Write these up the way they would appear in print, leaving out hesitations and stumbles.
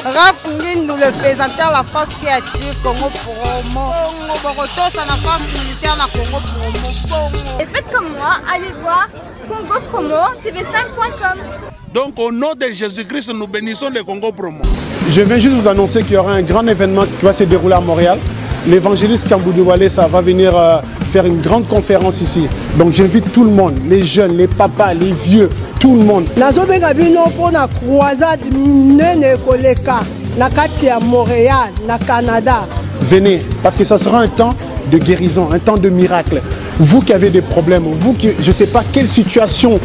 Raph Ngindou, le présentateur la force créative Congo Promo. Borotos à la force militaire na Congo Promo. Et faites comme moi, allez voir Congo Promo, tv5.com. Donc au nom de Jésus-Christ, nous bénissons le Congo Promo. Je viens juste vous annoncer qu'il y aura un grand événement qui va se dérouler à Montréal. L'évangéliste Kamboudu Walesa va venir faire une grande conférence ici. Donc j'invite tout le monde, les jeunes, les papas, les vieux, tout le monde. Pour la croisade nene koleka na kati ya Montréal, na Canada. Venez, parce que ça sera un temps de guérison, un temps de miracle. Vous qui avez des problèmes, vous qui, je ne sais pas quelle situation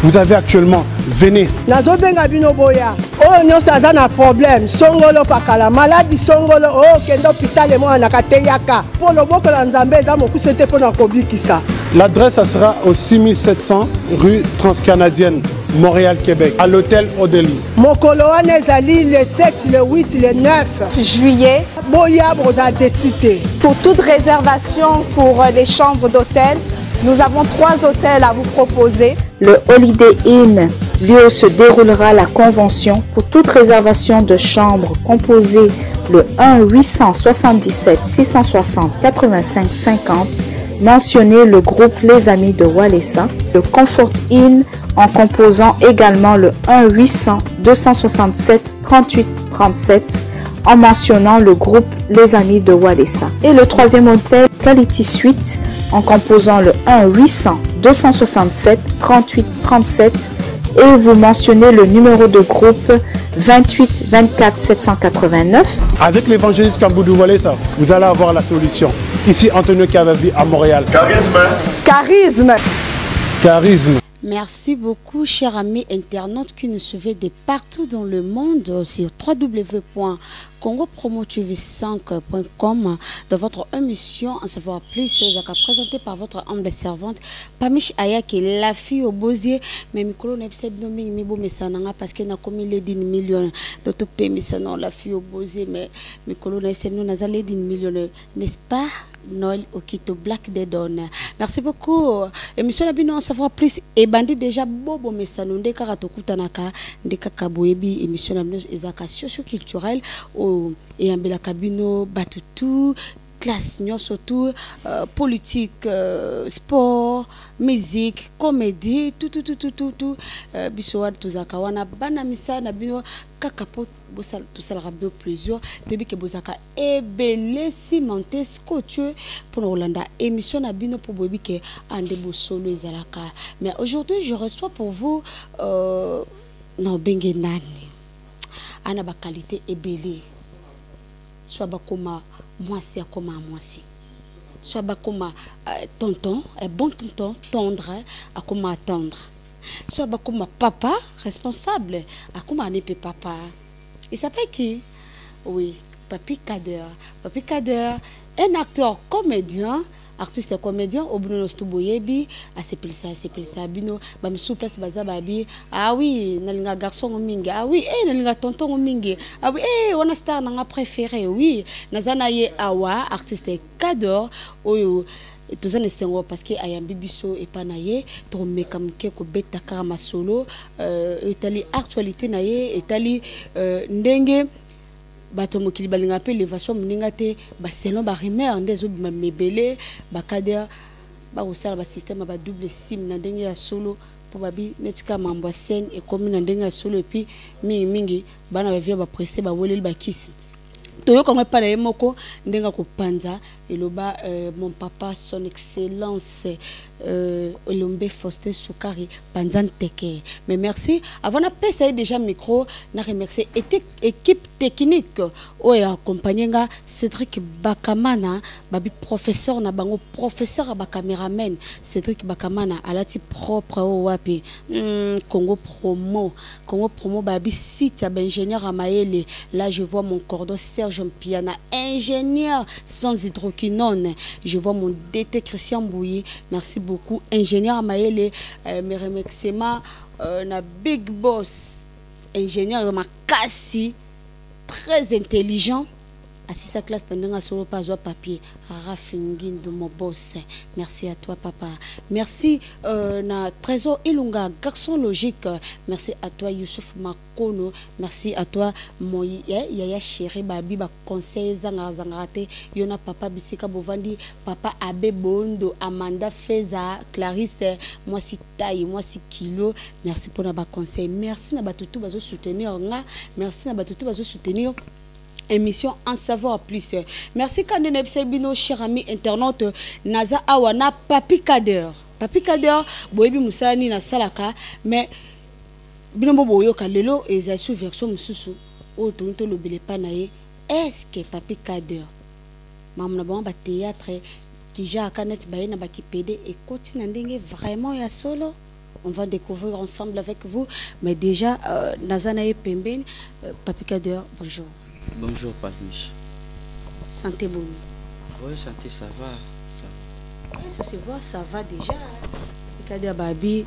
vous avez actuellement, venez. Nazobenga bino boya. Oh non, ça a un problème. Songolo pakala maladie songolo oh kendo hôpital et moi na kateyaka. Pour le boko la nzambe za moku c'était pour na kobikisa. L'adresse ça sera au 6700 rue Transcanadienne, Montréal, Québec, à l'hôtel Odeli. Mokolo wana ezali le 7, le 8, le 9 juillet. Boya broza décité. Pour toute réservation pour les chambres d'hôtel, nous avons 3 hôtels à vous proposer. Le Holiday Inn, lieu où se déroulera la convention. Pour toute réservation de chambre, composez le 1-877 660 85 50. Mentionnez le groupe Les Amis de Walesa. Le Comfort Inn en composant également le 1-800 267 38 37 en mentionnant le groupe Les Amis de Walesa. Et le 3e hôtel Quality Suite en composant le 1-800 267 38 37 et vous mentionnez le numéro de groupe 28 24 789. Avec l'évangéliste Kamboudu Walesa, vous allez avoir la solution. Ici, Antonio Cavavi à Montréal. Charisme. Charisme. Charisme. Merci beaucoup, chers amis internautes qui nous suivez de partout dans le monde sur www.congopromotv5.com dans votre émission En savoir plus, présentée par votre humble servante Pamish Aya qui est la fille au bosier. Mais Mikolo n'ebseb no mingi mibo mesananga parce que na komi les 10 millions d'auto pe mesana la fille au bosier mais Mikolo n'ebseb no nazale 10 millions, n'est-ce pas? Noël Okito Black Dedon. Merci beaucoup. Émission la bino En savoir plus et bandi déjà bobo mesano nde karatokutanaka nde kakaboyebi émission la bino ezaka socio-culturelle au et ambela kabino batutu classe surtout politique, sport, musique, comédie, tout bisoad tuzaka wana bana misa na bino kakapo bosal tout ça rabdo plusieurs debi ke bozaka ebele cimenté scotché pour Rolanda émission na bino pour bobi ke ande bo solo ezalaka. Mais aujourd'hui je reçois pour vous non bengue nani ana ba qualité ebele soit bakoma moi c'est comme moi si soit bakoma tonton bon tonton tendre à comment attendre soit bakoma papa responsable à comment anéper papa. Il s'appelle qui? Oui, Papi Kader, un acteur comédien, artiste comédien au Bruno Stouboyebi, à Sepelsa Bino, bam sous place bazababi. Ah oui, nalinga garçon au mingi. Ah oui, nalinga tonton au mingi. Ah oui, on a star nanga préféré. Oui, nazana ye awa artiste Kader oyo. Tous les sengo parce que ayam bibiso et panaye to mekamke ko beta karama solo etali actualité naye etali ndenge bato mokili balinga pe l'évasion mninga te ba selon ba rumeur ndezo bima mebele ba Kader ba osala ba système ba double sim na ndenge ya solo pour babi netika mambo scène et comme na ndenge ya solo et puis mingi bana ba via ba pressé ba woleli ba kisi toyo kongwe pa na yemoko ndenga ko panza eloba mon papa son excellence Olombe Faustin Soukari Panzan Teke. Mais merci. Avant de passer déjà micro, na remercier équipe technique ou accompagné Cédric Bakamana, babi professeur na bango professeur ba caméraman Cédric Bakamana alati propre au wapi Congo Promo babi site ya ingénieur Amaele. Là je vois mon cordon Serge Mpiana, ingénieur sans hydroquinone. Je vois mon DT Christian Bouyi. Merci beaucoup ingénieur Maëlle, mes remerciements na Big Boss ingénieur Makassi, très intelligent Assisa classe pendant solo pas joie papier. Rafingin de mon boss. Merci à toi papa. Merci na Trésor Ilunga garçon logique. Merci à toi Youssouf Makono. Merci à toi mon yaya chéri babi ba conseil zangarate. Yona papa Bisika Bovandi, papa Abe Bondo, Amanda Feza, Clarisse, moi si taille, moi si kilo. Merci pour na conseil. Merci na batutu bazo soutenir nga. Merci na batutu bazo soutenir émission En Savoir Plus. Merci Kandene Bino, cher ami internaute. Naza Awana Papi Kader. Papi Kader, Boebi Moussani na Salaka, mais Binombo Boyoka Lelo et Zassou version Moussou. Oh, Tonto le Belepanae. Est-ce que Papi Kader, Maman bon ba théâtre, qui j'ai à Kanet Bayena Bakipédé et continue vraiment ya solo? On va découvrir ensemble avec vous. Mais déjà, Nazanae Pemben, Papi Kader, bonjour. Bonjour, Pamiche. Santé bonne. Oui, santé, ça va. Ça, ouais, ça se voit, ça va déjà. Papi Kader Babi,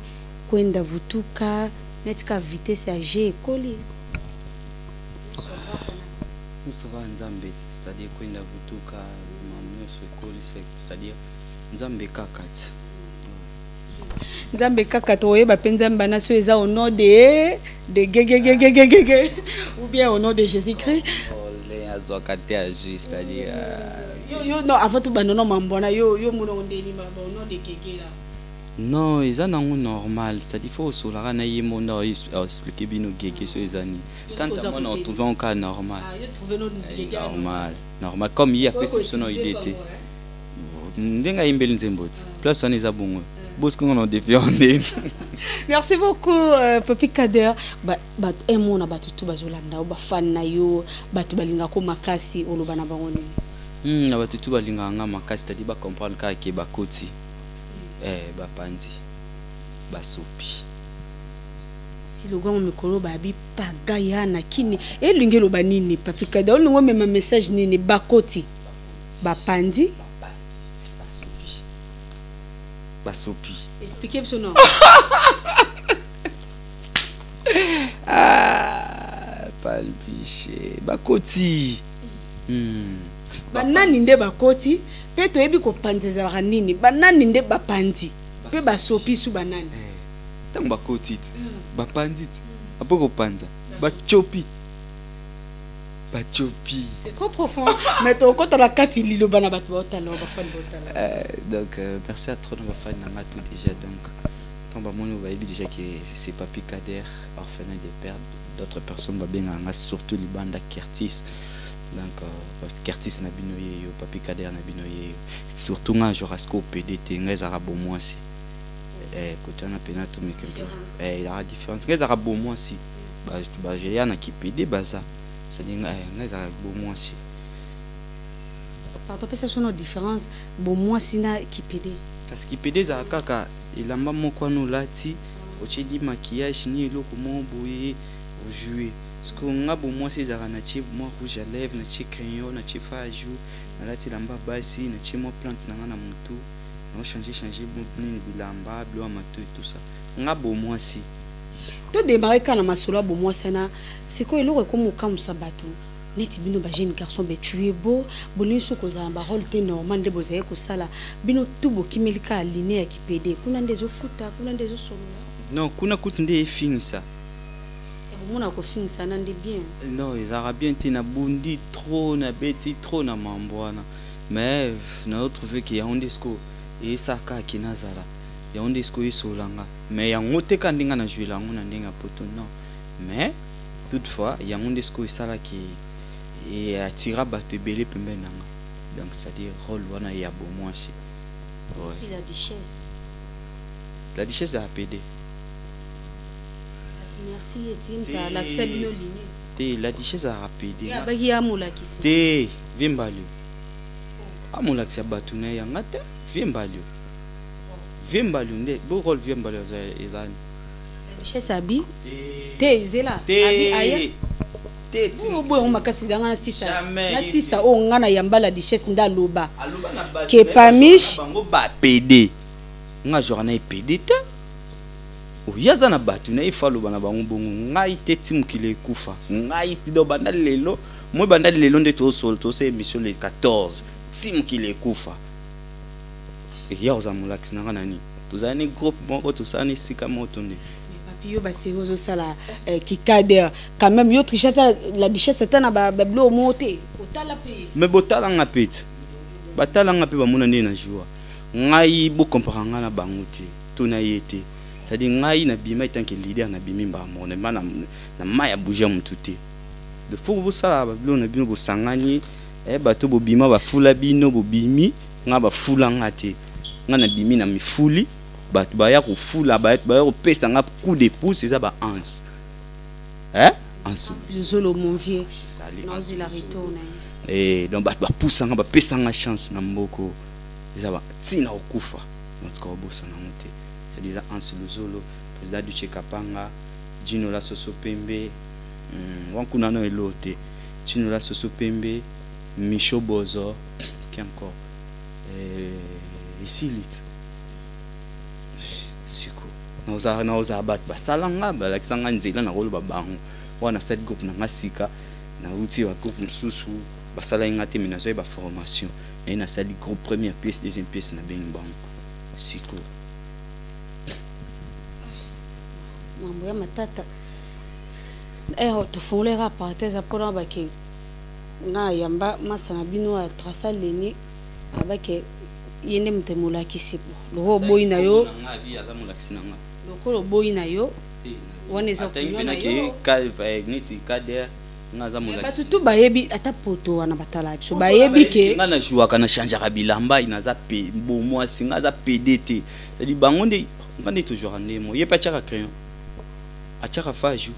Kwenda Vutuka, Netka vitesse à G, Koli. nous sommes en Zambie, c'est-à-dire Kwenda Vutuka, c'est-à-dire Nzambe Kakat. Nzambe Kakat, oui, Nzambe Nassou est au nom de Gégé, ou bien au nom de Jésus-Christ. C'est-à-dire. Non, avant tout, non, Mambona, yo, mon nom de Gégé là. Non, ils sont normal. C'est-à-dire qu'il faut que nous expliquer bien nos Gégé sur les années. Quand on a trouvé un cas normal. Normal. Comme hier, c'est une idée. Plus on est à bon. Merci beaucoup, Papi Kader. Un mot na batutu bazolanda, ba fan na yo, batu balinga ko makasi olobana bangoni. Na batutu balinga nga makasi, c'est-à-dire ba comprendre ka ke ba koti. Ba pandi. Ba sopi. Si le grand mikolo babi pagaya na kini, lingelo banini Papi Kader, on ngo même message nini ba koti. Ba pandi. Basopi. Expliquez ce nom. Palpiché. Bakoti. Banani nde bakoti. Pe to yebi ko panzeza ranini. Banani nde bapandi. Pe basopi su banani. Tant bakoti. Bapandit. Apo ko panza. Bachopi. Bachopi. C'est trop profond. Mais toi, quand tu as kati lilo bana batota lo ba fan botala. Donc merci à trop de ma fan na tout déjà donc tant ba mono va déjà que c'est Papi Kader orphelin des pères d'autres personnes ba bien surtout les bandes Kertis. Donc Kertis na binoye yo Papi Kader na binoye surtout nga Jorasco PDT nga arabo moi si. Côté na penato mais que il y a différence nga arabo moi si. Ba j'ai yana qui PD baza. C'est-à-dire nga arabo moi si. Pardon, c'est une différence. Bon, moi, c'est na qui pédé. Parce que pédé, ça kaka. Il a maman quoi nous lati. Au chédi maquillage ni lo comment bouiller au jouer. Parce qu'on a bon moi c'est ça natif moi rouge à lèvres, natif crayon, natif à jour. Lati lamba basi, natif moi plante na na mutu. On changer bon ni bilamba, bleu amato et tout ça. On a bon moi si. Tout démarrer quand la masolo bon moi c'est quoi il aurait comme ça bateau. Neti bino ba jeune garçon be tu es beau boni soko za ba rôle te normal de bozaye ko sala bino tubo kimelika aligné ya kipede kuna ndezo futa kuna ndezo solo non kuna kutunde fin ça mona ko fin ça nande bien non ils aura bien été na bundi trop na beti trop na mambwana mais na trouvé que ya ondesco et ça ka kinazala ya ondesco isolanga mais ya ngote kandinga na jouer la ngona ndinga poto non mais toutefois ya ondesco isala qui et attira batte belé pembena donc c'est-à-dire rôle wana ya bon moi c'est la duchesse a pédé merci Etienne ta l'accès bino ligne té la duchesse a pédé ya ba ya mola kisi té vimbalio amola kisa batuna ya ngata vimbalio nde bo rôle vimbalio ezani la duchesse abi té zela abi aya on boy on makasi danga sisa na sisa o ngana yambala duchesse ndaloba ke pamiche bango ba PD nga journée PD te yaza na batu na ifalo bana bango bongo ngai te timukile kufa ngai do banda lelo moi banda lelo nde to sol to se émission le 14 timukile kufa ya ozamula kisinanga nani tozani groupe moko tosani sika motonde papi yo ba sérieux sala kikader quand même yo trichata la duchesse tana ba blo monté otala pe mais botala nga pete batala nga pe ba mona ndé na joie ngai bo comparanga na bangote tona yete c'est-à-dire ngai na bima tant que leader na bimi mba mona na maya bouger mututé de faut bo sala ba blo na bino bo sangani bato bo bima ba fula bino bo bimi nga ba fula ngate nga na bimi na mifuli bato ba ya ko fula ba ya ko pesa nga coup de pouce ça ba ans ansu le zolo mon vieux non il a retourné donc bato ba poussa nga ba pesa nga chance na mboko ça ba tina okufa notre kobosa na moté c'est déjà ansu le zolo président du Chekapanga Dino la Soso Pembe wankuna no elote Dino la Soso Pembe Micho Bozo qui encore ici lit siko na oza bat basalanga ba lakisanga nzela na rolo babango wana cette groupe na ngasika na uti wa groupe msusu basala ingate minazo ba formation et na sali groupe première pièce deuxième pièce na beng bang siko mambo ya matata to folera parenthèse apona ba ke na yamba masana bino a trasa leni abake yende mtemola kisipo loko boyi na yo loko boyi na yo waneza kunyona yo niti kader ngaza mola batu tu bayebi ata poto wana batala biso bayebi ke ngana joua kana changer bilamba inaza pe bo moi singa za PDT c'est dit bango nde ngane toujours ndemo yepa chaka crayon achaka faju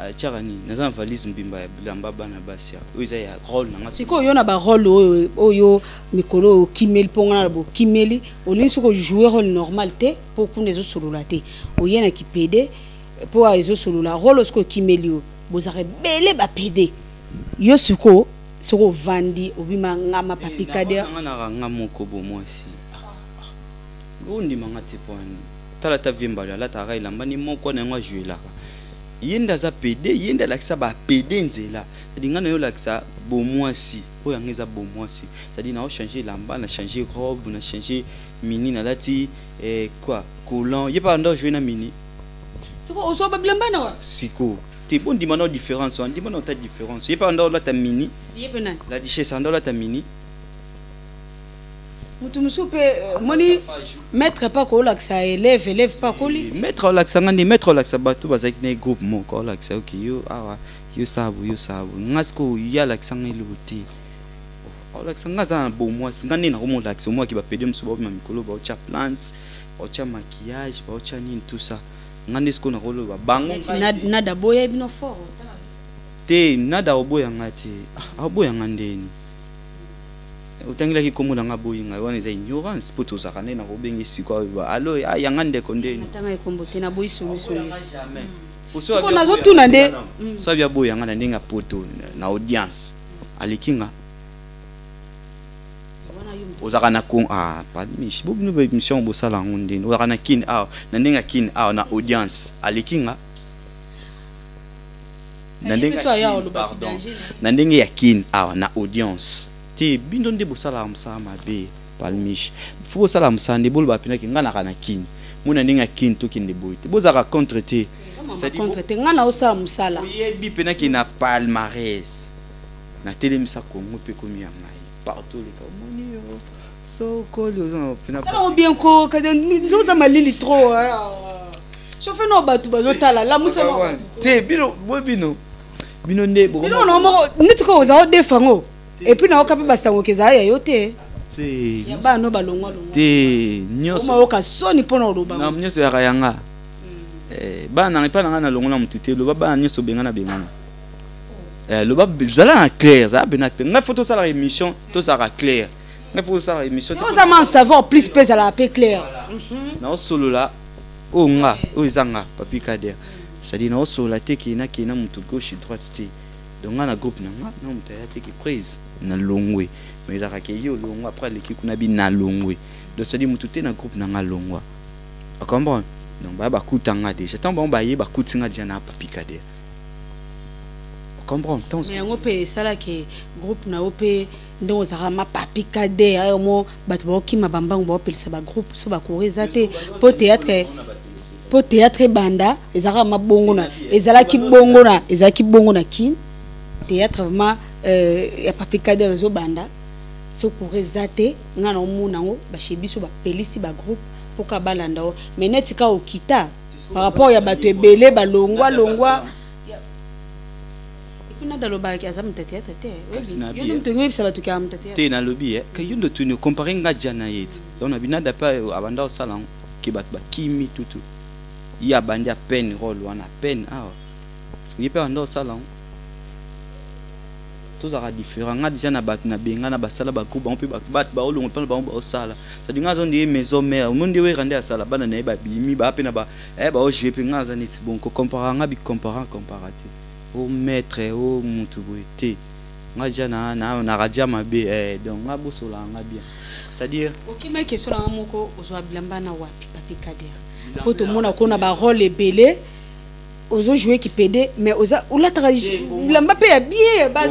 achaka ni naza valise mbimba ya bilamba bana basia oza ya rôle na siko yo na ba rôle oyo mikolo kimeli ponga na bo kimeli olinso ko jouer rôle normal te pour qu'on ezo solola te oyena ki PD pour ezo solola rôle osko kimeli yo bozare bele ba PD yo siko vandi obima ngama papi kader ngana moko bo mwasi ngondi mangate poni tala ta vimba la ta raila mbani moko na ngwa jouer la yenda za PD yenda lakisa ba PD nzela ndingana yo lakisa bo mwasi oya ngeza bo mwasi c'est-à-dire na changer lamba na changer robe na changer mini na lati quoi collant yepa ndo jouer na mini siko oso ba bilamba na wa siko te bon dimano différence on dimano ta différence yepa ndo la ta mini yepa na la duchesse ndo la ta mini mutumsupe moni maître pas ko lakisa élève pas ko lisi maître lakisa ngandi maître lakisa bato bazaki na groupe moko lakisa okay yo awa yo sabu ngasko ya lakisa ngeluti lakisa ngaza bo moi ngandi na komo lakisa moi ki ba pede msuba ba mikolo ba ocha plants ba ocha maquillage ba ocha nini tout ça ngandi sko na rolo ba bango nada boya bino fort te nada oboya ngati oboya ngandeni utangila ki komona nga boyinga wana za ignorance poto za kana na robengi sikwa ba allo ya ngande kondeni tanga ikombo te na boyi solution jamais siko nazo tuna nde so bya boya nga na ndinga poto na audience alikinga ozaka na kon palmish bobino ba émission bo sala ngondeni ozaka na kin na ndinga kin na audience alikinga na ndinga ya kin na audience te bindo nde bosala msama be palmish fu bosala msande bolo bapina ki ngana kana kin mona ndinga kin to kinde boyte bozaka contre te c'est-à-dire contre te ngana osala musala yebi pena ki na palmarès na telemisa Congo pe komi ya ngai partout les comoni yo so kolo pena ça bien ko kada nzoza malili trop chauffeur no batu bazotala la musama te bino nde bo bino no mo nituko oza defango et puis na okapi basango keza ya yote te ya ba no balongwa te nyoso ma oka soni pona oloba na nyoso ya kayanga bana ngai pa na longola mutute lo baba nyoso bengana lo baba zala na clair za bena ngai photo ça la émission to ça ra clair ngai photo ça la émission to ça man savoir plus pèse à la paix clair na solo la o nga o izanga papi kader ça dit na solo la te ki na mutu gauche droite te donc na groupe na mutaya te ki prise na longwe mais za ka yo longwa après l'équipe na bi na longwe donc ça dit mutu te na groupe na longwa comprendre donc ba kutanga déjà tant bon ba yeba kutinga déjà na Papi Kader comprendre tant mais on peut ça là que groupe na op ndo zarama Papi Kader mo bato ba ki mabamba ngo ba pelisa ba groupe so ba korizate po théâtre banda ezara mabongo na ezala ki bongo na kin théâtre vraiment ya Papi Kader zo banda so korizate ngana omuna ngo ba shebiso ba pelisi ba groupe pour ka balanda mais netika okita par rapport ya bato ebele ba longwa ipuna daloba ki azam tete yo mtengo yebisa bato ka mtete te na lobby ka yundo tuni comparer ngaja na yet on a binada pa abanda au salon ki bat ba kimi tutu ya bandi a peine rôle wana peine yepe anda au salon tous ara différent nga déjà na bat na benga na basala ba groupe on peut bat ba olongo pa ba au sala ça dit nga zone maison mère monde we rende sala bana na ba bimi ba pe na ba ba o jepe nga za nit bon ko comparer nga bi comparatif au maître au mutubuité nga jana na radia mabe donc nga bosola nga bien c'est-à-dire OK mais question na moko ozo bilamba na wapi Papi Kader ko to mona ko na ba rôle belé ozo jouer qui PD mais oza ou la tragique bilamba pe ya bien base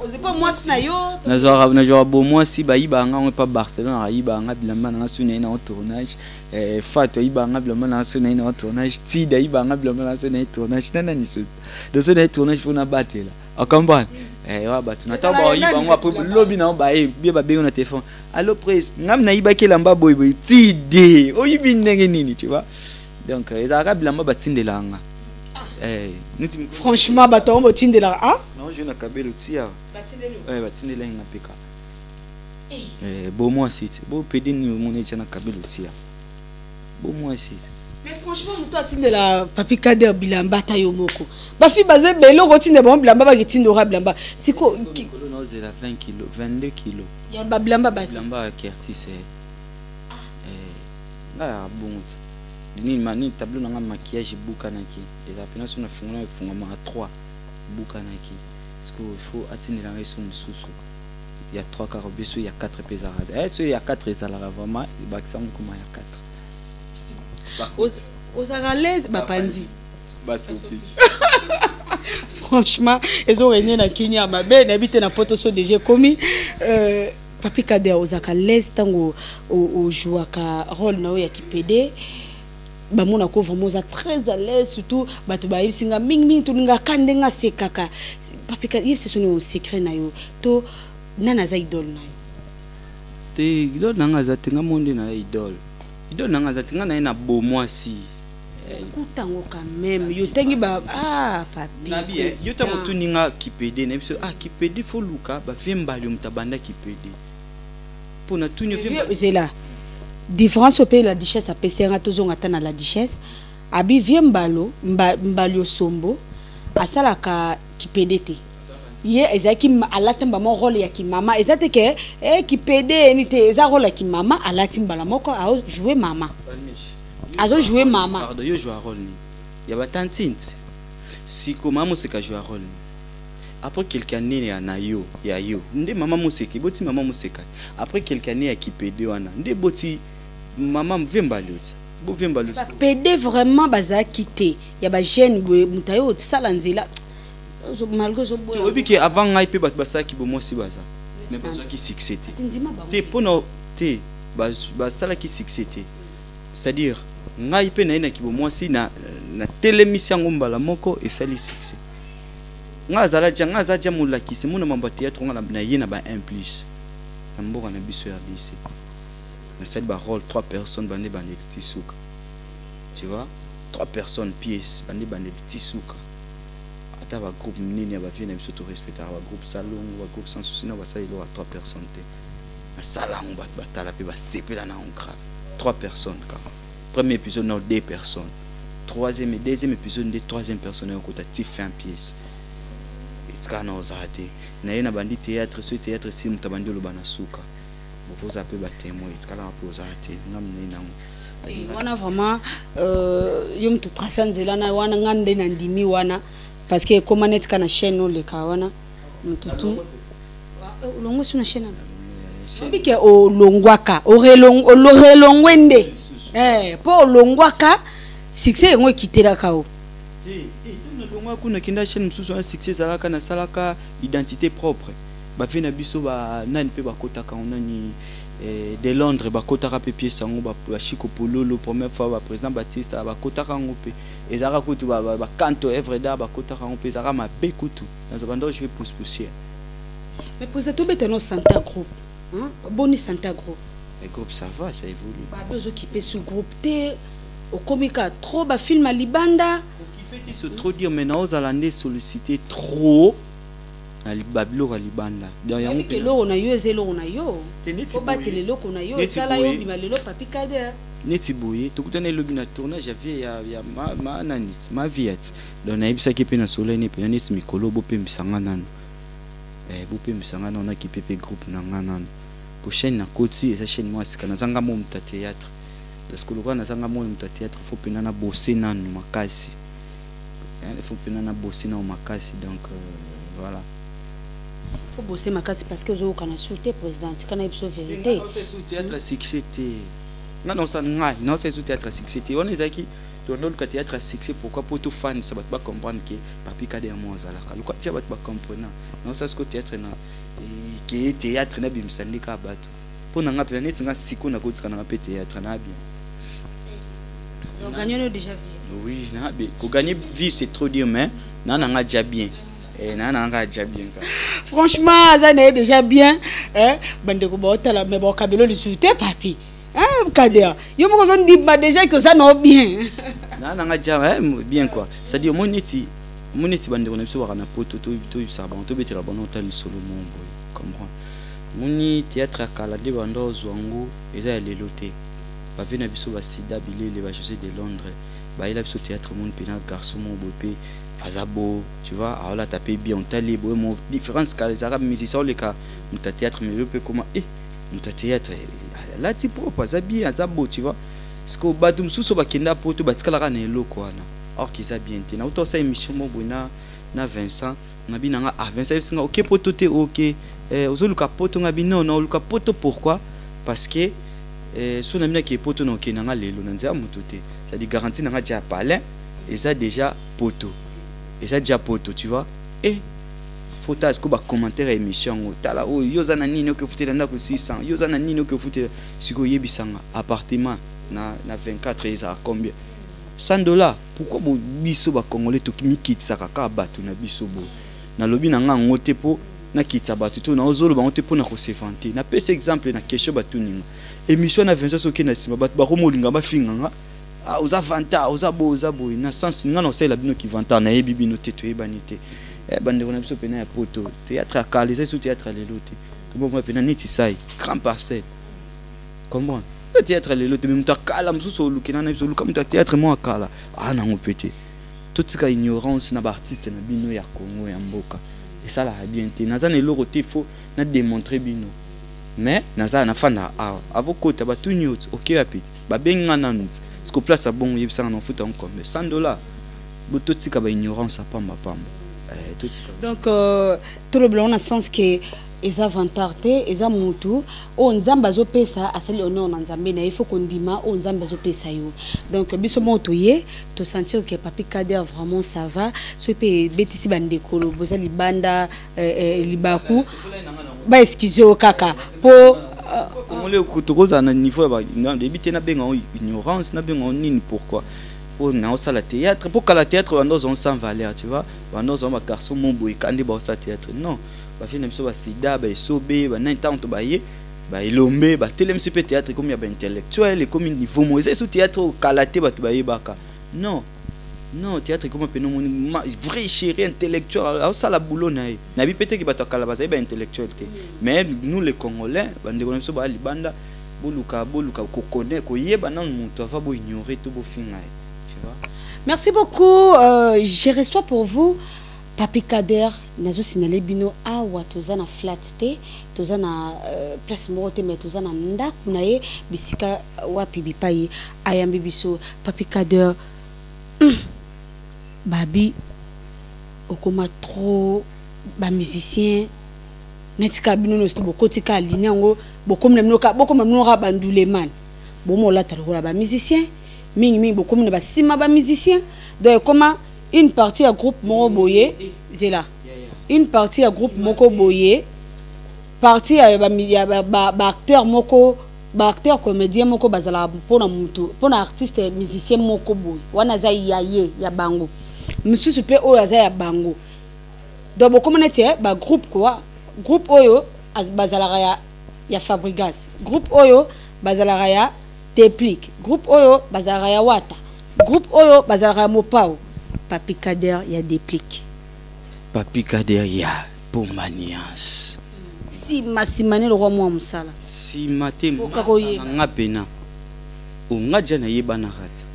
ozo pas moi na yo na joa bo moi si ba iba nga on pas Barcelone a iba nga bilamba na sune na tournage fato iba nga bilamba na sune na tournage tida iba nga bilamba na sune tournage nana ni so de sune tournage faut na batela a comprendre wa batu na taba iba nga après lobby na ba bien ba be na téléphone allo presse ngam na iba kelamba boy tide o ibi ndenge nini tu vois donc ezaka bilamba batindela nga franchement bato botindela non je na kabelo tia batindela nga peka bo moi si bo pedi ni mon na kabelo tia bo moi si mais franchement muto atindela Papi Kader bilamba ta yo moko ba fi baze belo kotinde bon bilamba ba kitindora bilamba siko non c'est la 20 kg 22 kg ya ba bilamba basi bilamba kertis nga bon ni tableau na maquillage buka naki et la peine sur na fungama à 3 buka naki parce qu'il faut atteindre la raison mususu il y a 3 carabes il y a 4 pesarades il y a 4 ezalaka vraiment bakisa comme il y a 4 aux agalaise bapandi basuki franchement ils ont régné na Kenya mabe na habité na poto so déjà commis Papi Kader aux agalaise tango au jouaka rôle na ya kipede ba mona ko vraiment za très à l'aise surtout bato ba yisinga ming to nga kandenga sekaka Papi Kader c'est son secret na yo to nana za idole na yo te idole nanga za tenga monde na idole nanga za tenga na bo moi si kutango quand même yo tengi ba Papi na bien yo ta mutu ninga kipede na biso kipede fo luka ba vembali mutabanda kipede pona tunyo vembali c'est là différence au pays la duchesse a pesé un toujours atteindre la duchesse abi viembalo mbalio sombo asala ka kipedete ye ezaki alatemba mon rôle ya ki mama ezate ke kipede ni te eza rôle ya ki mama alatimba moko a jouer mama azo jouer mama pardon yo jouer rôle ni ya batantinte si comment musika jouer rôle après quelqu'un né na yo ya yo nde mama musiki boti mama musika après quelqu'un né ya kipede wana nde boti maman vembaluza bo vembaluza PD vraiment baza quitté ya ba jeune mutayo sala nzela malgré zo boya obi ke avant ngai pe bat basaki bo mosi baza mais baza ki succès te pono te ba sala ki succès te c'est-à-dire ngai pe na ki bo mosi na télémission ngombala moko et sali succès nga zala ja mulaki se mona mamba théâtre na yena ba 1 plus na mboka na biso RDC na cette rôle 3 personnes bande tisuka tu vois 3 personnes pièces bande tisuka ata ba groupe nini ba vie na biso to respecter ba groupe salon ba groupe sans souci na ba sa ilo 3 personnes te na salon ba batala pe ba sepela na on grave 3 personnes quand premier épisode non 2 personnes troisième et deuxième épisode de troisième personne on côté 1 pièce kana ozate na yena bandi théâtre ce théâtre si mutabandi lo bana suka vous appelez batemo itkala ozate ngamne nango wana vraiment yum to trasanzela na wana ngande na ndimi wana parce que comme net kana chaîne le ka wana mtutu longo suna chaîne obike o longwaka o relongwende pour longwaka succès ngo kitela kao longwa kuna kinda chaîne mususu na succès zalaka na salaka identité propre ba fina biso ba nani pe ba kota ka onani de Londres ba kota ka pe pièce sango ba Chico Pololo première fois ba président Baptiste ba kota ka ngope ezaka kutu ba canto œuvre d'art ba kota ka ngope ezaka ma be kutu dans bando je vais poussière. Mais pour ça tout beteno Santa groupe hein boni Santa groupe. Le groupe ça va, ça évolue. Bah besoin occuper ce groupe T au comica trop ba film à Libanda. Occuper se trop dire maintenant aux allendés solliciter trop à Babilo à Libanda. Derrière on que l'eau on a yo zelo on a yo. Faut battre les locaux on a yo ça là yo bima lelo papi Kader. Neti boye tout le lobby na tournage j'avais ya ma nanis ma viette. Donc na ibisa ki pe na soleil ne pe na neti mikolo bo pe misanga nano. Bo pe misanga na on a ki pe groupe na ngana. Prochaine na côté esa chaîne moi c'est kana zanga mo mta théâtre parce que le roi na zanga mo mta théâtre faut pena na bosser na makasi il faut pena na bosser na makasi donc voilà faut bosser makasi parce que zo kana souté président kana ibso vérité non c'est sous théâtre succès non ça non c'est sous théâtre succès on est aki dans le théâtre succès pourquoi pour tout fan ça va pas comprendre que papi Kader mo azalaka le quoi tu vas pas comprendre non ça ce que théâtre na qui théâtre na bimsandi ka bato pour na ngapela neti nga siko na kotika na pe théâtre na bien on gagne déjà vie oui na be ko gagner vie c'est trop dire mais na nga déjà bien na nga déjà bien franchement ça n'est déjà bien bande ko botala mais bon kabelo le souté papi Kader yo mo ko dit déjà que ça non bien na nga déjà bien quoi c'est à dire mon neti bande on biso bana poto to ça ba on to betela bon hôtel solo mon boy comprends moni théâtre akala de bando zwango eza ya leloté ba vena biso ba sida bilele ba José de Londres ba ila biso théâtre mon pena garçon mon bopé azabo tu vois alors là tapé bien on t'a libre mon différence car les arabes musiciens le cas mon théâtre mais le peu comment mon théâtre là ti propre azabi azabo tu vois parce que batum suso ba kenda poto ba tikala kana eloko wana or qu'ils a bien tena auto ça émission mo bona na Vincent ngabi nanga Vincent singa OK poto te OK ozoluka poto ngabi non oluka poto pourquoi parce que so na mina ki poto na OK nanga lelo na nzia mutu te ça dit garantie nanga dia palais et ça déjà poto tu vois faut ta ce que ba commentaire émission tala o yoza na nini que fouté na ko 600 yoza na nini que fouté siko yebisanga appartement na 24 et ça combien $100 pourquoi bo biso ba congolais to mikitsa kaka batu na biso bo na lobi na nga ngote po na kitsa batu to na ozolo ba ngote po na ko se vanter na pese exemple na question batu ninga émission na 25 soki na sima batu ba komolinga ba finganga oza vanta oza bo na sens nga na sala bino ki vanta na yebi bino te to yebanite bande on a biso pena ya poto théâtre akala c'est sous théâtre lelote to bo mo pena neti sai grand parcelle comprendre le théâtre lelote même ta kala msuso lukina na biso luka mta théâtre mo akala na ngopete toute ka ignorance na ba artiste na bino ya Congo ya mboka et ça la bien te naza ne lorote faut na démontrer bino mais naza na fana avocata ba tout nyot OK rapide ba benga na nous ce que place à bon yebisa na futa on comme $100 bo toute ka ba ignorance pamba donc tout le blanc na sens que eza vantarté eza mutu o nzamba zo pesa asali honneur na nzambe na il faut qu'on dima o nzamba zo pesa yo donc biso moto ye to sentir que papi Kader vraiment ça va so pe betisi bandeko lo boza libanda libaku ba excuse o kaka po on le kutokoza na niveau ba na débité na benga ignorance na benga nini pourquoi pour na ça la théâtre pour que la théâtre on sans valeur tu vois on ba garçon mon boy kandi ba ça théâtre non ba fina biso ba sida ba sobe ba na tant ba ye ba ilombe ba telem super théâtre comme ya ba intellectuel et comme niveau mo c'est sous théâtre kalaté ba ba yebaka non théâtre comme pe non vrai chéri intellectuel ça la boulot na bi pété ki ba to kala ba ba intellectuel mais nous les Congolais ba ndeko biso ba libanda boluka ko connaît ko yeba na mutu va bo ignorer tout bo finga tu vois. Merci beaucoup je reçois pour vous Papi Kader nazo sinale bino awa tozana flat te tozana place morote mais tozana ndaku na ye bisika wapi bipaye ayambi biso Papi Kader babi okoma trop ba musicien netika bino no sto bokotika aline ngo bokomna mnoka bandule man bomo la tarola ba musicien mingi beaucoup na ba sima ba musicien donc comment une partie à groupe moko boye c'est là une partie à groupe moko boye partie à ba acteur moko ba acteur comédien moko bazala pona mutu pona artiste musicien moko boye wana za yaye ya bango mususu pe oyo za ya bango donc beaucoup na tie ba groupe quoi groupe oyo bazala ya Fabrigas groupe oyo bazala ya Teplique groupe oyo bazala ya Wata groupe oyo bazala ya Mopao Papi Kader ya Déplique Papi Kader ya Pomanias si masimane le roi moi musala si maté nga pena o nga jana yebana rat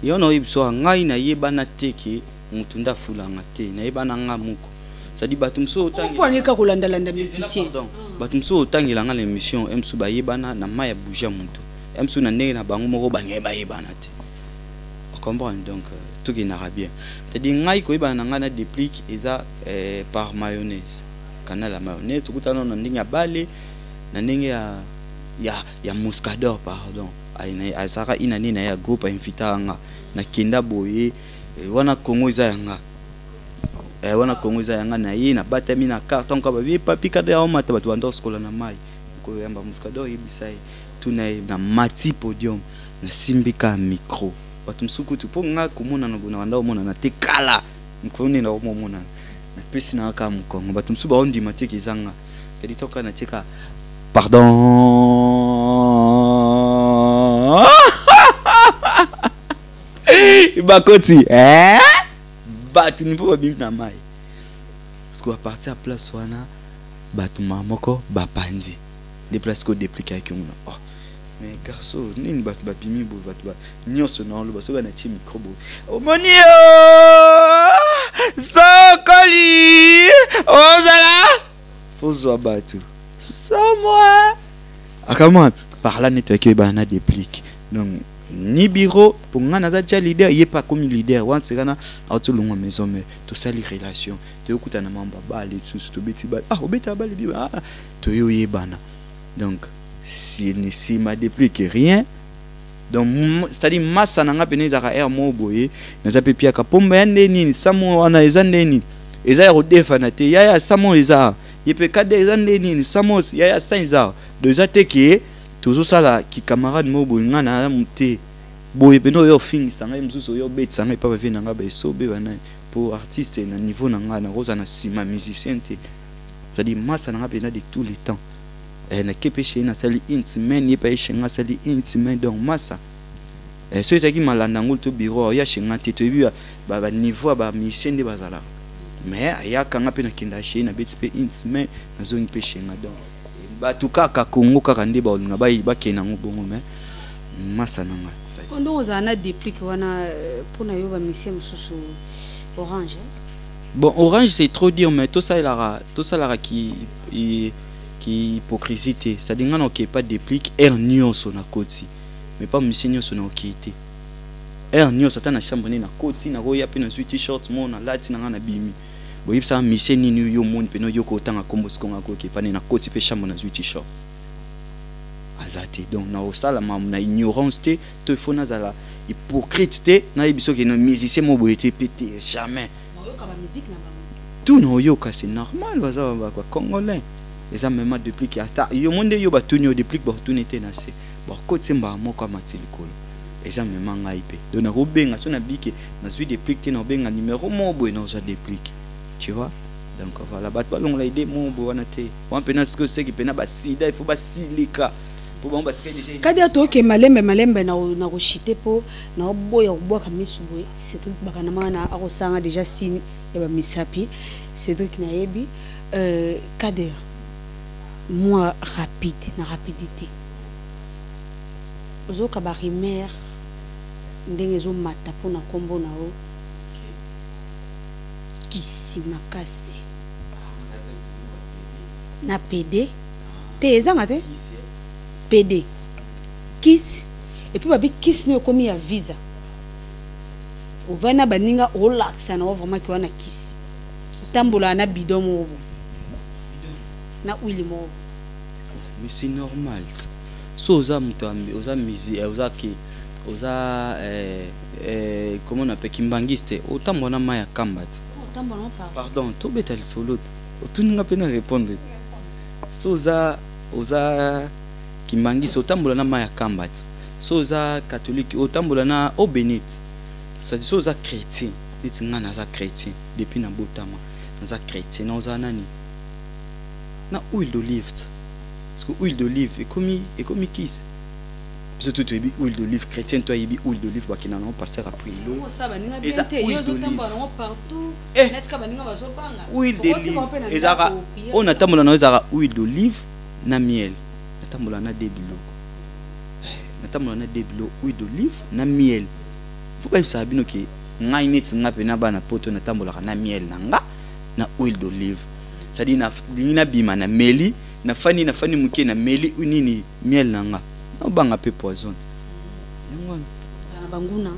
yo no ibso ngai na yebana teke mutunda fulanga te na yebana nga muko ça dit batumso otangi pour nika kolanda landa musicien batumso otangi langa l'émission emsu ba yebana na maya bouger mutu emsu na ndenge na bango moko banyeba yebana te on comprend donc tout qui n'a bien c'est dit ngai ko yebana nga na Déplique eza par mayonnaise kana la mayonnaise tukutana na ndenge ya bale na ndenge ya muscador pardon aina azaka ina nina ya groupe invita nga na kinda boye wana Kongo za yanga wana Kongo za yanga na ye na batami na carton ka ba Papi Kader o mata batu ando skola na mai ko yamba muscador yebisai tuna na mati podium na simbika micro batu msukutu po nga komona na bona wanda omona na tekala mkoni na omona na pesi na ka mkongo batu msuba ondi matiki zanga kedi toka na cheka pardon bakoti batu nipo babimi na mai parce à partir à place wana batu mamoko bapandi des places ko Déplique avec on oh mais garçon nini batu babimi bo batu ba nyoso na lo baso na chi micro bo omonio sokoli ozala fozo batu moi akama par là network ba na Déplique donc ni bureau pour nga naza cha leader yé pas comme leader wan sekana auto longa maison mais tout ça les relations te okuta na mamba ba les sous to beti ba obeta ba li to yo yebana donc si ma Déplique rien donc c'est-à-dire massa na nga peneza ka air mo boye naza pe pia ka pomba yande nini samo wana ezande nini eza ya rodefana te ya samo eza yepe kade ezande nini samo ya sainza de za teke toujours ça là qui camarade mo boye nga na muté boye beno yo fini sanga mzuzo yo bet sanga pa venir nga ba sobe bana pour artiste na niveau na nga na rosa na sima musicien te c'est-à-dire massa na nga pena de tous les temps na kepeche na sali intimate ye pa yeshenga sali intimate donc massa so ezaki malanda ngol to bureau ya shenga te to biwa ba niveau ba musicien de bazala mais ya kanga pena kinda she na bet pe intimate na zongi pe shenga donc batu kaka Kongo kaka nde ba olinga ba kena ngobongo mais massa na nga kondo ozana Déplique wana pona yo ba musicien mususu Orange bon Orange c'est trop dire mais tout ça qui hypocrisie ça dit nga OK pas Déplique nyonso na koti mais pas musicien nyonso na okité nyonso ta na chambre na koti na roya pe na t-shirt mo na lati na nga na bimi boyib ça musicien ni yo monde pe no yo ko tanga kombo skonga ko ke pane na koti pe chambre na t-shirt azate donc na osala mam na ignorance te to faut na zala hypocrite te na biso ke na musicien mo boyete pété jamais yo ka ba musique na ba tout no yo ka c'est normal baza ba quoi congolais les a même Déplique ata yo monde yo ba tuni Déplique ba tuni te na se ba koti mba moko matilikolo les a même ngai pe donc na robenga so na bike na Déplique te na benga numéro mo boy na za Déplique tu vois donc voilà bat pas long la idée mo bo wana te on pena ce que c'est qui pena ba sida il faut ba silika pour bon batika déjà kada to ke malembe na ko chiter po na boya boka misubo c'est truc bakana mana akosanga déjà signe ya ba misapi c'est truc na yebi Kader moi rapidité ozoka ba rimer ndenge zo mata po na kombo na o kisi makasi na PD te ezanga te PD kiss et puis babi kiss ne komi ya visa ovana baninga relaxa na vraiment ki wana kiss tambola na bidon mo na huile mo mais c'est normal so oza moto oza musique oza ki oza comment on appelle kimbangiste otambola na maya kambati pardon tobeta lisolo otuninga pena répondre so oza kimbangiste otambola na maya kambati so oza catholique otambola na obénite c'est so oza chrétien neti nga naza chrétien depuis na botama naza chrétien na oza nani na huile d'olive parce que huile d'olive ekomi kisi biso tout ebi huile d'olive chrétienne toi ebi huile d'olive bakina na pasteur après lo eza huile d'olive ezaka on atambola na ezaka huile d'olive na miel atambola na debilo natambola na debilo huile d'olive na miel faut pas ça bino ke ngai net nga pena bana poto natambola na miel nanga na huile d'olive ça dit na bima na meli na fani muke na meli unini miel nanga na banga pe poison ngwana na banguna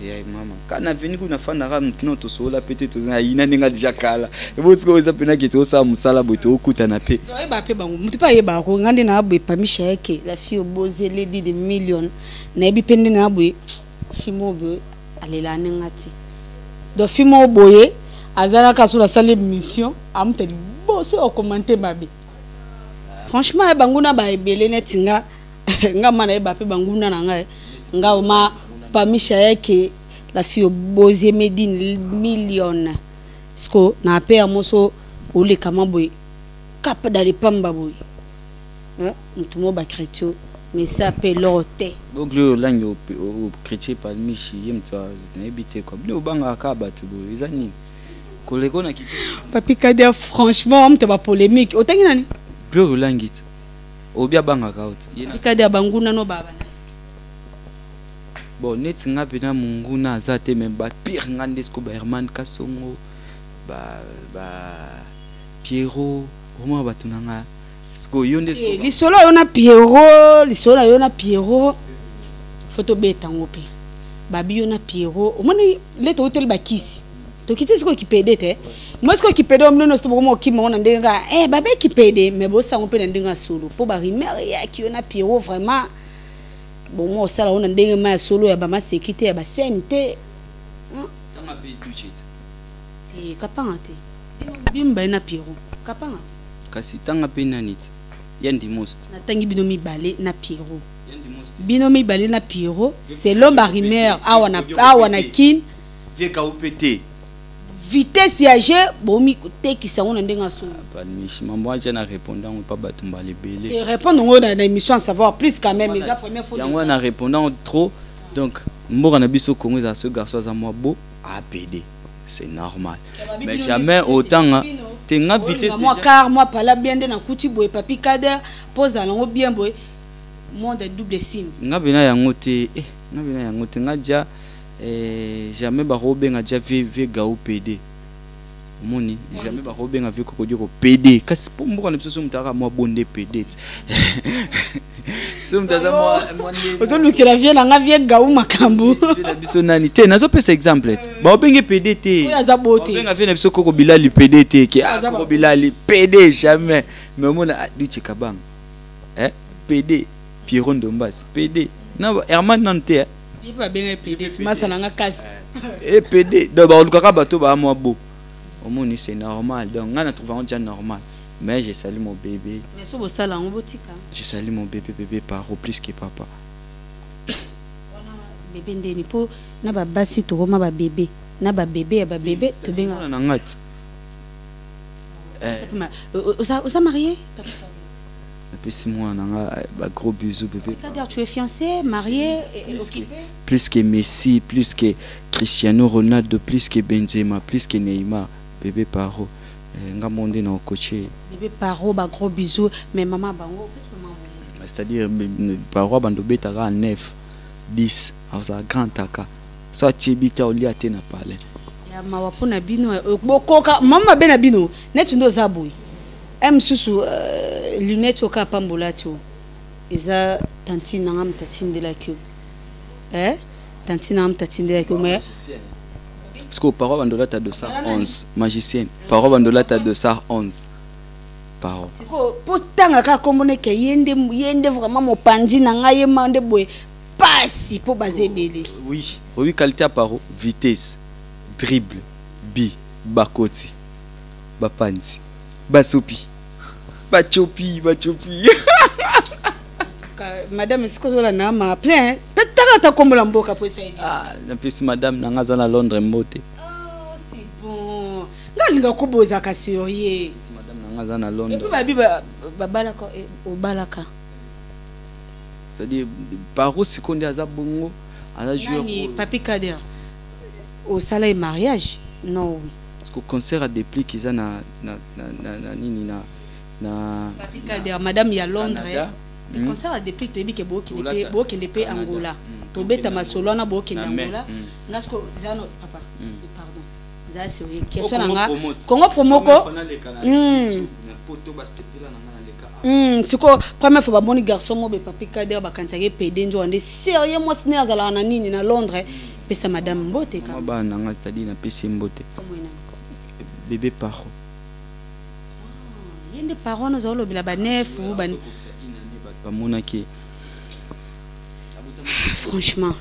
ya mama kana veni kuna fana ra mtino to sola peut-être na ina ninga déjà kala ebo siko eza pena ke to sa musala boto okuta na pe do eba pe bangu mutu pa yeba ko ngande na abwe pamisha yake la fille oboze lady de million na ebi pende na abwe fimo be alela nengati do fimo boye azala ka sur la salle de mission amteli bo se o commenter babe franchement banguna ba ebele netinga nga mana eba pe banguna na nga nga ma pamisha yake la fille oboze medine million sko na pe amoso ole kama boy cap dans pamba boy mutu mo ba chrétien mais ça peut l'autre donc le langue au chrétien palmichi yemtwa na ebite ko bino banga ka batu boy ezani kolego na kitu papi Kader franchement on te ba polémique otangi nani bleu langit obia banga ka out papi Kader banguna no baba bon net nga pena munguna azate même ba pire ngande sko ba Herman Kasongo ba Pierrot comment batunanga sko yonde sko lisolo yona Pierrot lisolo yona Pierrot photo beta ngope babi yona Pierrot omoni leto hotel bakisi to kiti sko ki pede te moi sko ki pede omno sto bomo ki mo na ndenga babe ki pede mais bo sango pe na ndenga solo po ba rimer ya ki yona Pierrot vraiment bon moi sala on ndenge ma solo ya ba ma sécurité ya ba sente tanga be duchit kapanga te bimba na Pierrot kapanga kasi tanga pe nanit yandi most na tangi bino mibale na Pierrot bino mibale na Pierrot c'est l'homme barimer awa na kin vie ka upete vitesse ya je bomi te ki sango na ndenga solo pas michi mambo aja na répondant pas batumba les belé et répondre ngo dans l'émission à savoir plus quand même les première fois yango na répondant trop donc mbora na biso Congo za ce garçon za moi beau APD c'est normal mais jamais autant tenga vitesse moi car moi pas la bien de na kuti boy papi Kader pose alongo bien boy monde double signe ngabena yango te ngabena yango te ngaja jamais ba robenga ja ve gao PD moni jamais ba robenga ve ko diko PD kasi pombo na biso mutaka moi bonde PD so mutaza moi ozo la vie na nga vie gao makambu na biso nani te nazo pesa exemple ba robenge PD te oza bote benga ve na biso ko bilali PD te ki ko bilali PD jamais mais mona duchi kabang PD Pierrot Ndombas PD na Herman Nante il va bien PD masala nga kasi PD donc ba lukaka bato ba moi beau au moins c'est normal donc on a trouvé un déjà normal mais je salue mon bébé mais so bosala on botika je salue mon bébé par plus que papa bébé ndeni po na ba basi to ma ba bébé na ba bébé to benga na ngati osa marié depuis 6 mois on a gros bisous bébé. C'est-à-dire tu es fiancé, marié et occupé? Plus que Messi, plus que Cristiano Ronaldo, plus que Benzema, plus que Neymar, bébé Paro. Nga monde na coaché. Bébé Paro ba gros bisous mais maman bango qu'est-ce que maman? C'est-à-dire Paro bando betara à 9 10 à grand taka. Ça tibita olia te na parler. Ya mawa pona bino bokoka mama bena bino net ndo zaboy. Susu lunette au cap ambulato eza tantine ngam tatine de la queue tantine ngam tatine de la queue mais parce que parole bandola ta 211 magicienne parole bandola ta 211 Paro. Pour tanga ka komone ke yende vraiment mo pandi na nga yemande boy passi pour bazebele. Oui, qualité à Paro, vitesse, dribble, bi, bakoti, bapanzi, basopi, bachopi. Madame, est-ce que vous avez ma plein? Peut-être que comme l'amboka pour ça. Ah, la plus madame n'a à Londres mbote. Oh, c'est bon. Nga kuboza ka sérieux. Madame n'a à Londres. Et puis babi babalaka au balaka. C'est-à-dire Paro si qu'on dit à Zabongo, à la joueur. Papi Kader. Au salaire mariage? Non. Parce qu'au concert a des plis qu'ils ont na Papi Kader, madame ya Londres. Le concert a des plis que tu es qui Angola. Tu beta masolo na boki Angola. Nasko zano papa. Pardon. Ça c'est question nga. Congo promoko. Siko première fois ba boni garçon mo be Papi Kader ba kansage PD njo ande sérieux moi sné azala na nini na Londres. Pesa madame Mbote ka. Ba nanga c'est-à-dire na pesa Mbote. Bébé Paro. Yende Paro no zolo bila ba nef ou ba franchement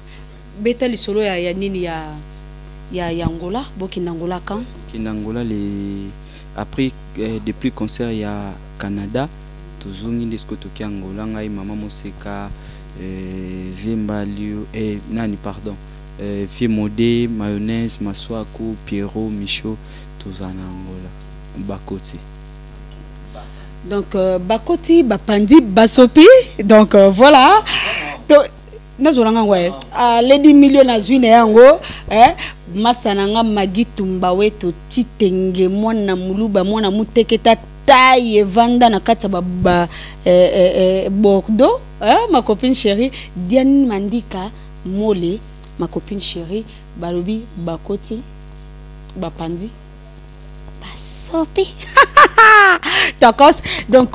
beta lisolo ya nini ya Angola boki Angola quand Angola les après depuis concert il y a Canada toujours ni disco toki Angola ngai mama Moseka Vimba Liu nani pardon Vie Modé mayonnaise Maswaku Pierrot Michaud tous en Angola bakoti. Donc bakoti bapandi basopi donc voilà nazolanga ngwe lady million azwine yango masananga magitumba weto titenge mwana muluba mwana muteketa taille vanda na kata ba Bordeaux ma copine chérie Diane Mandika Mole ma copine chérie balobi bakoti bapandi basopi. D'accord. Donc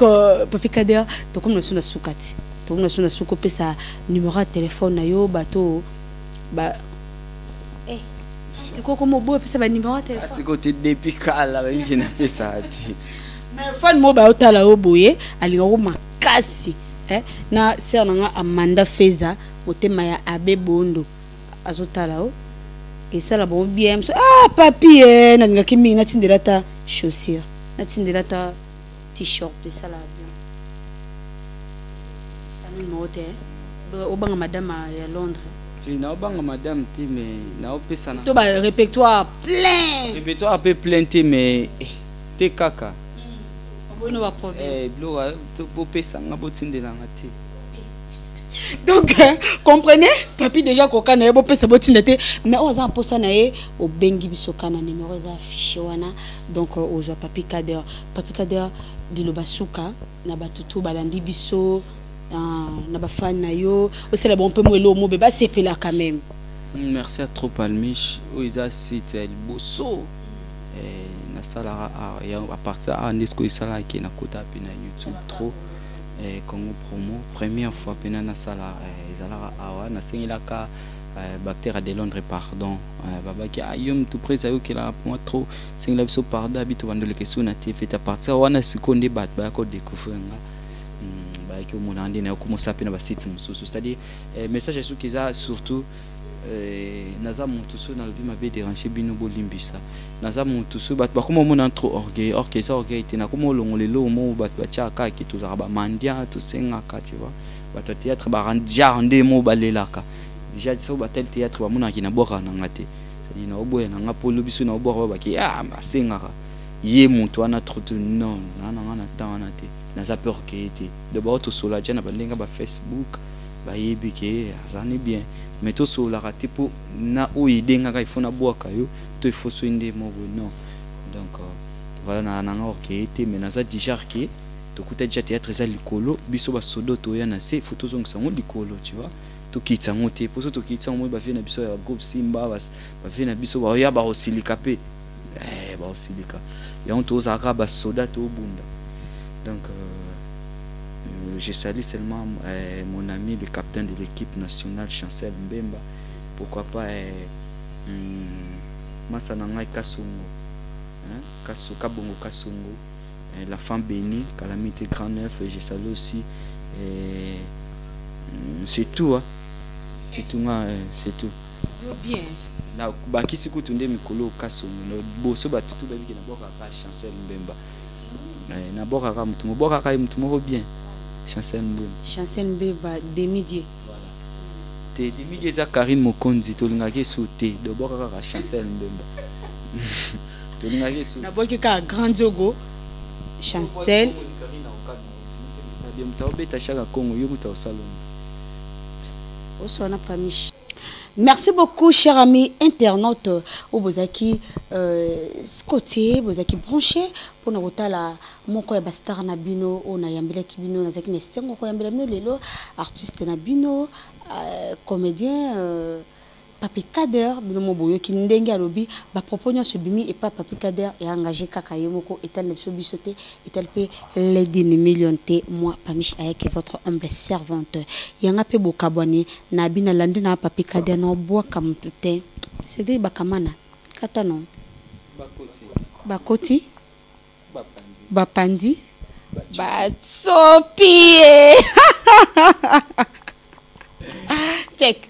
Papi Kader to comme na sukati to na suko pesa numéro de téléphone na yo bato ba c'est quoi comme beau pesa ba numéro de téléphone c'est côté depuis kala ba je na pesa ati mais fan mo ba otala oboye alinga ko makasi na ser nga Amanda Feza motema ya Abe Bondo azotala o et ça la bon bien papi na linga kimi na tindela ta chaussure na tindela ta t-shirt de ça là bien ça nous note au banga madame à Londres tu na banga madame ti mais na opesa na to ba répertoire plein ti mais te kaka bon va problème blo to opesa nga botindela nga ti. Donc comprenez papi déjà koka na yebo pesa botindete mais oza posa na ye au bengi bisoka na numéro za affiché wana donc oza Papi Kader di lo basuka na batutu balandi biso na ba fan na yo aussi la bon peu mo lo mo be ba sepela quand même. Merci à trop Palmiche oza site el bosso na sala à partir à Nesco sala qui na kota pe na YouTube trop Congo promo première fois pena na sala ezala awa na sengilaka bactère de Londres pardon baba ki ayum tout près ayo ki la moi trop sengila biso pardon habito bandole ke suna te fait à partir wana sikonde bat ba ko découvrir nga ba ki mo na ndina ko mo sapina ba site mususu c'est-à-dire message sur kiza surtout naza mutu so na lobi mabe déranger bino bolimbisa naza mutu so bat ba ko mo na trop orgueil or que ça orgueil te na ko mo longolelo mo bat ba chaka ki to za ba mandia to senga ka tu vois bat théâtre ba randia ndé mo balelaka déjà so ba tel théâtre ba mona ki na boka na ngate c'est na oboya na ngapolo biso na oboka ba ki ba senga ka ye mutu ana trop non na temps na te naza peur que était de ba to sola jana ba lenga ba Facebook ba yebi ke azani bien mais tout sur la raté pour na o idée nga il faut na boaka yo to il faut soinde mo non donc voilà na nga orchestre mais na za déjà que to kuta déjà théâtre za likolo biso ba sodo to ya na se photo zong sango likolo tu vois to kitsa ngote pour to kitsa mo ba vina biso ya groupe Simba ba vina biso ba ya ba osilika pe ba osilika ya on to za ka ba soda to bunda donc je salue seulement mon ami le capitaine de l'équipe nationale Chancel Mbemba, pourquoi pas Masananga Kasongo Kabongo Kasongo la femme bénie, Calamité Grand Neuf, je salue aussi. C'est tout, hein. C'est tout, c'est tout. Bien. Na bakisi kutunde mikolo kaso no boso batutu babiki na boka ka Chancel Mbemba. Na boka ka mutu boka ka mutu moko bien. Chancel Mbemba. Chancel Mbemba demi-dieu. Voilà. Te demi-dieu za Karine Mokonzi to lingaki sauter de boka ka Chancel Mbemba. To lingaki sauter. Na boka ka Grand Jogo. Chancel Karine okana. Bien mutawobeta shaka Kongo yokuta osalon. Osona famille. Merci beaucoup, chers amis internautes. Obozaki Scotty, Bozaki branché pour nous la moko ya bastar na bino, on a yambele ki bino na zaki ne sengo ko yambele bino lelo, artiste na bino, comédien Papi Kader bino moboyo ki ndenge alobi ba proposition ce bimi et pas Papi Kader et engagé kaka yemoko etal le bisoté etal pe Lady Million T moi Pamish avec votre humble servante yanga pe bokabwani na bina landi na Papi Kader no boa kam tuté c'est des bakamana katano bakoti bapandi batsopi check